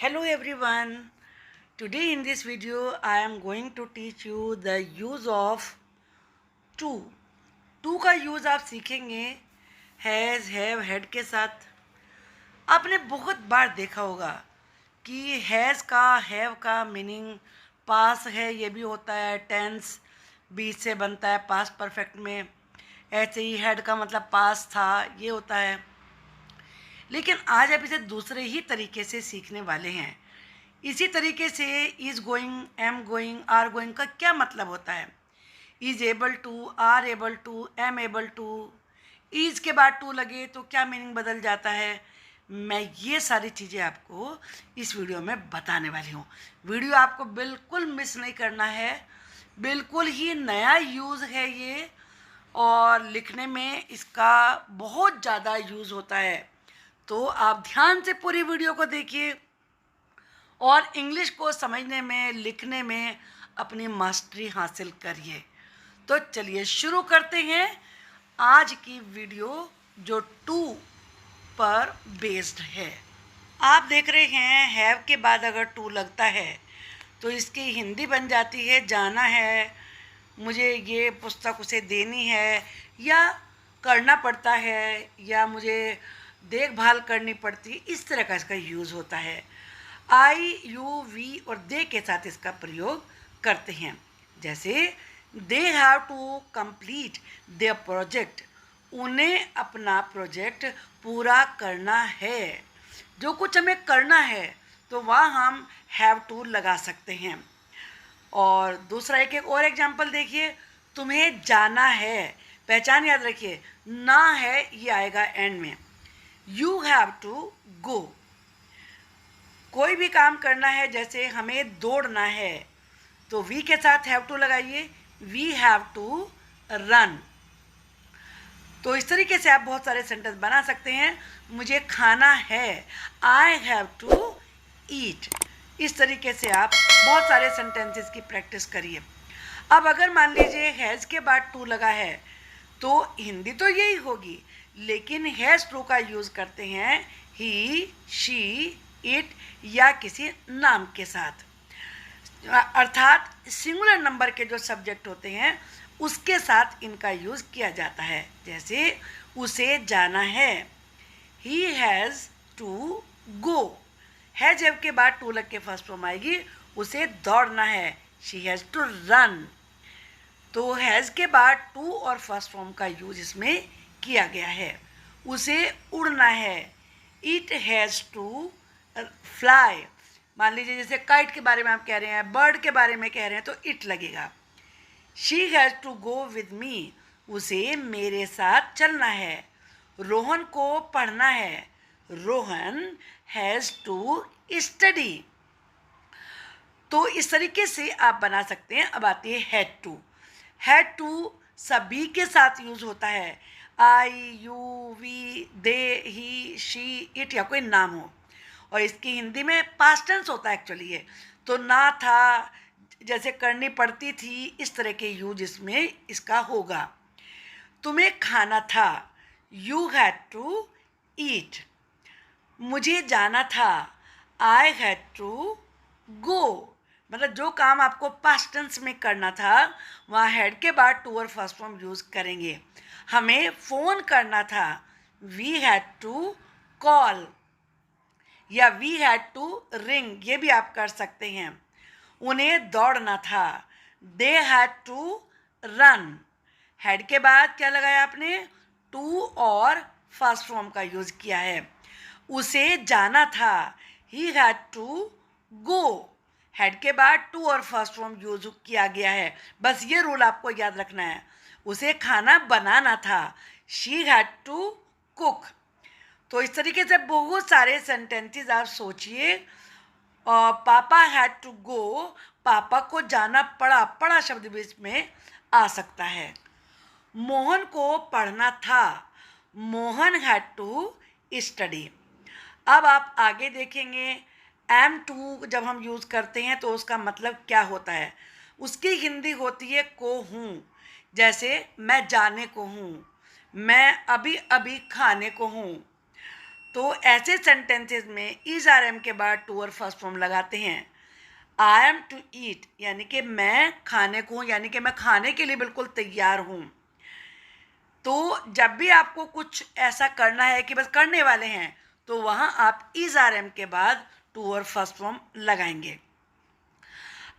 Hello everyone. Today in this video I am going to teach you the use of to. To का use आप सीखेंगे has have had के साथ। आपने बहुत बार देखा होगा कि हैज़ का हैव का मीनिंग पास है, ये भी होता है, टेंस बीच से बनता है पास्ट परफेक्ट में। ऐसे ही हैड का मतलब पास था, ये होता है। लेकिन आज आप इसे दूसरे ही तरीके से सीखने वाले हैं। इसी तरीके से is going, am going, are going का क्या मतलब होता है। Is able to, are able to, am able to, is के बाद टू लगे तो क्या मीनिंग बदल जाता है। मैं ये सारी चीज़ें आपको इस वीडियो में बताने वाली हूँ। वीडियो आपको बिल्कुल मिस नहीं करना है। बिल्कुल ही नया यूज़ है ये, और लिखने में इसका बहुत ज़्यादा यूज़ होता है। तो आप ध्यान से पूरी वीडियो को देखिए और इंग्लिश को समझने में, लिखने में अपनी मास्टरी हासिल करिए। तो चलिए शुरू करते हैं आज की वीडियो, जो टू पर बेस्ड है। आप देख रहे हैं हैव के बाद अगर टू लगता है तो इसकी हिंदी बन जाती है जाना है, मुझे ये पुस्तक उसे देनी है, या करना पड़ता है, या मुझे देखभाल करनी पड़ती है। इस तरह का इसका यूज़ होता है। आई, यू, वी और दे के साथ इसका प्रयोग करते हैं। जैसे they have to complete their project, उन्हें अपना प्रोजेक्ट पूरा करना है। जो कुछ हमें करना है तो वहाँ हम हैव टू लगा सकते हैं। और दूसरा एक और एग्जाम्पल देखिए, तुम्हें जाना है, पहचान याद रखिए, ना है ये आएगा एंड में। यू हैव टू गो, कोई भी काम करना है, जैसे हमें दौड़ना है तो वी के साथ हैव टू लगाइए, वी हैव टू रन। तो इस तरीके से आप बहुत सारे सेंटेंस बना सकते हैं। मुझे खाना है, आई हैव टू ईट। इस तरीके से आप बहुत सारे सेंटेंसेस की प्रैक्टिस करिए। अब अगर मान लीजिए हैज़ के बाद टू लगा है तो हिंदी तो यही होगी, लेकिन हैज़ टू का यूज़ करते हैं ही, शी, इट या किसी नाम के साथ। अर्थात सिंगुलर नंबर के जो सब्जेक्ट होते हैं उसके साथ इनका यूज़ किया जाता है। जैसे उसे जाना है, he has to go. Has have के बाद टू लग के फर्स्ट फॉर्म आएगी, उसे दौड़ना है, शी हैज़ टू रन। तो हैज़ के बाद टू और फर्स्ट फॉर्म का यूज इसमें किया गया है। उसे उड़ना है, इट हैज़ टू फ्लाई। मान लीजिए जैसे काइट के बारे में आप कह रहे हैं, बर्ड के बारे में कह रहे हैं तो इट लगेगा। She has to go with me, उसे मेरे साथ चलना है। रोहन को पढ़ना है, रोहन हैज़ टू स्टडी। तो इस तरीके से आप बना सकते हैं। अब आती है हैड टू। हैड टू सभी के साथ यूज़ होता है। I, you, we, they, he, she, it या कोई नाम हो, और इसकी हिंदी में पास्ट टेंस होता है एक्चुअली ये। तो ना था, जैसे करनी पड़ती थी, इस तरह के यूज इसमें इसका होगा। तुम्हें खाना था, यू हैड टू ईट। मुझे जाना था, आई हैड टू गो। मतलब जो काम आपको पास्ट टेंस में करना था वहाँ हैड के बाद टू और फर्स्ट फॉर्म यूज़ करेंगे। हमें फ़ोन करना था, वी हैड टू कॉल, या वी हैड टू रिंग, ये भी आप कर सकते हैं। उन्हें दौड़ना था, they had to run. Had के बाद क्या लगाया आपने, टू और फर्स्ट फॉर्म का यूज़ किया है। उसे जाना था, he had to go. Had के बाद टू और फर्स्ट फॉर्म यूज किया गया है। बस ये रूल आपको याद रखना है। उसे खाना बनाना था, शी हैड टू कुक। तो इस तरीके से बहुत सारे सेंटेंसेस आप सोचिए। पापा हैड टू गो, पापा को जाना पड़ा, पड़ा शब्द भी इसमें आ सकता है। मोहन को पढ़ना था, मोहन हैड टू स्टडी। अब आप आगे देखेंगे एम टू जब हम यूज़ करते हैं तो उसका मतलब क्या होता है। उसकी हिंदी होती है को हूँ। जैसे मैं जाने को हूँ, मैं अभी अभी खाने को हूँ। तो ऐसे सेंटेंसेस में इज आर एम के बाद टू और फर्स्ट फॉर्म लगाते हैं। आई एम टू ईट यानी कि मैं खाने को हूँ, यानी कि मैं खाने के लिए बिल्कुल तैयार हूँ। तो जब भी आपको कुछ ऐसा करना है कि बस करने वाले हैं, तो वहाँ आप इज आर एम के बाद टू और फर्स्ट फॉर्म लगाएंगे।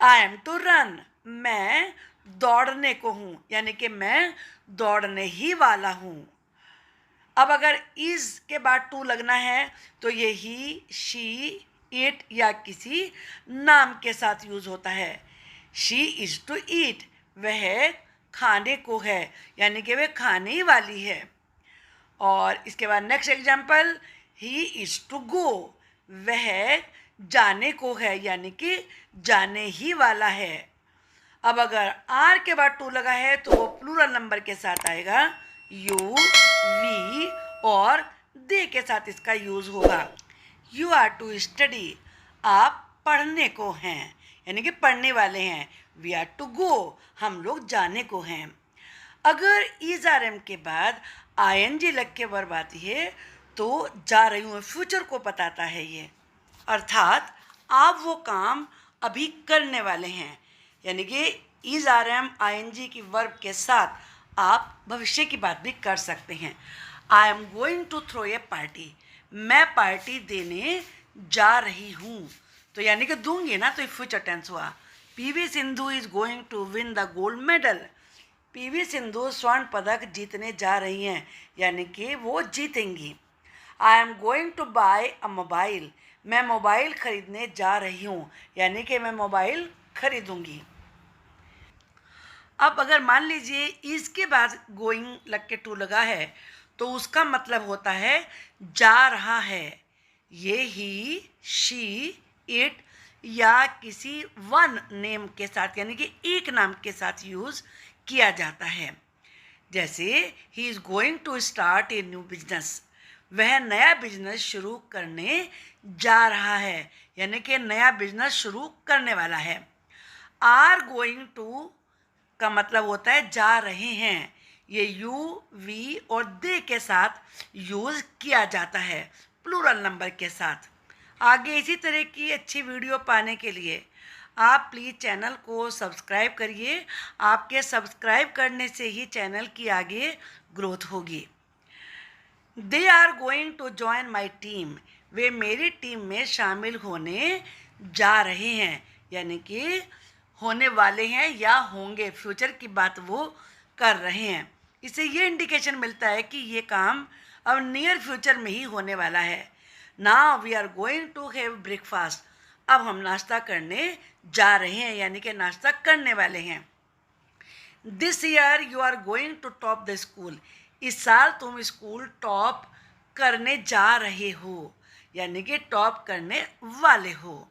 आई एम टू रन मैं दौड़ने को हूँ, यानी कि मैं दौड़ने ही वाला हूँ। अब अगर इज के बाद टू लगना है तो ये ही, शी, इट या किसी नाम के साथ यूज होता है। शी इज टू ईट वह खाने को है, यानी कि वह खाने ही वाली है। और इसके बाद next example, he is to go वह जाने को है, यानी कि जाने ही वाला है। अब अगर आर के बाद टू लगा है तो वो प्लूरल नंबर के साथ आएगा, यू, वी और दे के साथ इसका यूज होगा। यू आर टू स्टडी आप पढ़ने को हैं, यानी कि पढ़ने वाले हैं। वी आर टू गो हम लोग जाने को हैं। अगर इज आर एम के बाद आई एन जी लग के वर्ब आती है तो जा रही हूँ फ्यूचर को बताता है ये, अर्थात आप वो काम अभी करने वाले हैं। यानी कि is are am I N G की वर्ब के साथ आप भविष्य की बात भी कर सकते हैं। I am going to throw a party मैं पार्टी देने जा रही हूँ, तो यानी कि दूंगी ना, तो फ्यूचर टेंस हुआ। PV Sindhu is going to win the gold medal PV Sindhu स्वर्ण पदक जीतने जा रही हैं, यानी कि वो जीतेंगी। I am going to buy a mobile मैं मोबाइल खरीदने जा रही हूँ, यानी कि मैं मोबाइल खरीदूंगी। अब अगर मान लीजिए इसके बाद गोइंग लग के टू लगा है तो उसका मतलब होता है जा रहा है। ये ही, शी, इट या किसी वन नेम के साथ, यानी कि एक नाम के साथ यूज किया जाता है। जैसे he is going to start a new business वह नया बिजनेस शुरू करने जा रहा है, यानी कि नया बिजनेस शुरू करने वाला है। आर गोइंग टू का मतलब होता है जा रहे हैं। ये यू, वी और दे के साथ यूज किया जाता है प्लूरल नंबर के साथ। आगे इसी तरह की अच्छी वीडियो पाने के लिए आप प्लीज़ चैनल को सब्सक्राइब करिए। आपके सब्सक्राइब करने से ही चैनल की आगे ग्रोथ होगी। They are going to join my team वे मेरी टीम में शामिल होने जा रहे हैं, यानी कि होने वाले हैं या होंगे, फ्यूचर की बात वो कर रहे हैं। इससे ये इंडिकेशन मिलता है कि ये काम अब नियर फ्यूचर में ही होने वाला है। Now we are going to have breakfast अब हम नाश्ता करने जा रहे हैं, यानी कि नाश्ता करने वाले हैं। This year you are going to top the school इस साल तुम स्कूल टॉप करने जा रहे हो, यानी कि टॉप करने वाले हो।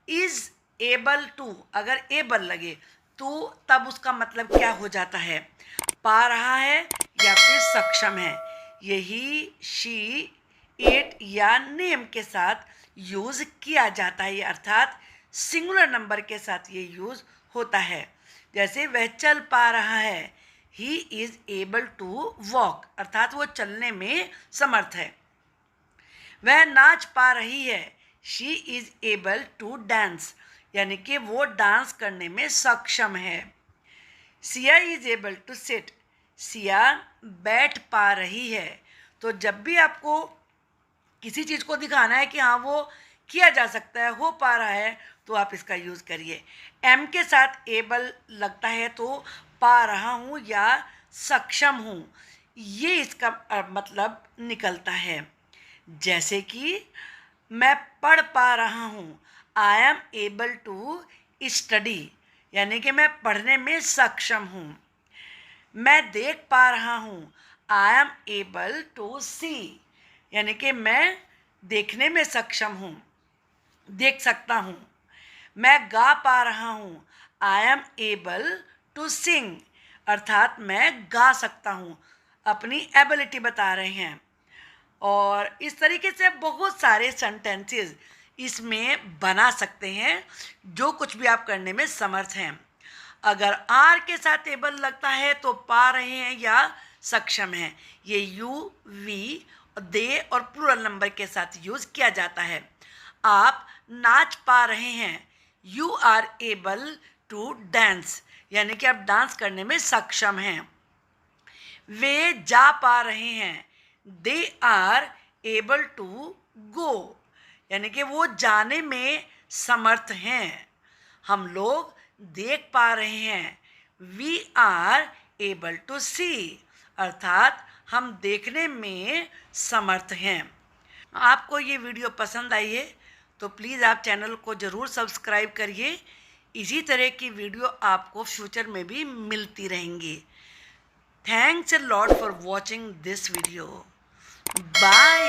इज एबल टू अगर एबल लगे तो तब उसका मतलब क्या हो जाता है, पा रहा है या फिर सक्षम है। यही, शी, इट या नेम के साथ यूज किया जाता है, अर्थात सिंगुलर नंबर के साथ ये यूज होता है। जैसे वह चल पा रहा है, he is able to walk अर्थात वो चलने में समर्थ है। वह नाच पा रही है, she is able to dance यानी कि वो डांस करने में सक्षम है। Siya is able to sit Siya बैठ पा रही है। तो जब भी आपको किसी चीज़ को दिखाना है कि हाँ वो किया जा सकता है, हो पा रहा है, तो आप इसका यूज़ करिए। एम के साथ एबल लगता है तो पा रहा हूँ या सक्षम हूँ, ये इसका मतलब निकलता है। जैसे कि मैं पढ़ पा रहा हूँ, I am able to study यानी कि मैं पढ़ने में सक्षम हूँ। मैं देख पा रहा हूँ, आई एम एबल टू सी यानी कि मैं देखने में सक्षम हूँ, देख सकता हूँ। मैं गा पा रहा हूँ, I am able to sing अर्थात मैं गा सकता हूँ, अपनी एबिलिटी बता रहे हैं। और इस तरीके से बहुत सारे सेंटेंसेस इसमें बना सकते हैं जो कुछ भी आप करने में समर्थ हैं। अगर आर के साथ एबल लगता है तो पा रहे हैं या सक्षम हैं। ये यू, वी दे और प्लूरल नंबर के साथ यूज़ किया जाता है। आप नाच पा रहे हैं, you are able to dance, यानी कि आप डांस करने में सक्षम हैं। वे जा पा रहे हैं, they are able to go, यानी कि वो जाने में समर्थ हैं। हम लोग देख पा रहे हैं, वी आर एबल टू सी, अर्थात हम देखने में समर्थ हैं। आपको ये वीडियो पसंद आई है तो प्लीज़ आप चैनल को ज़रूर सब्सक्राइब करिए। इसी तरह की वीडियो आपको फ्यूचर में भी मिलती रहेंगी। Thanks a lot for watching this video. Bye.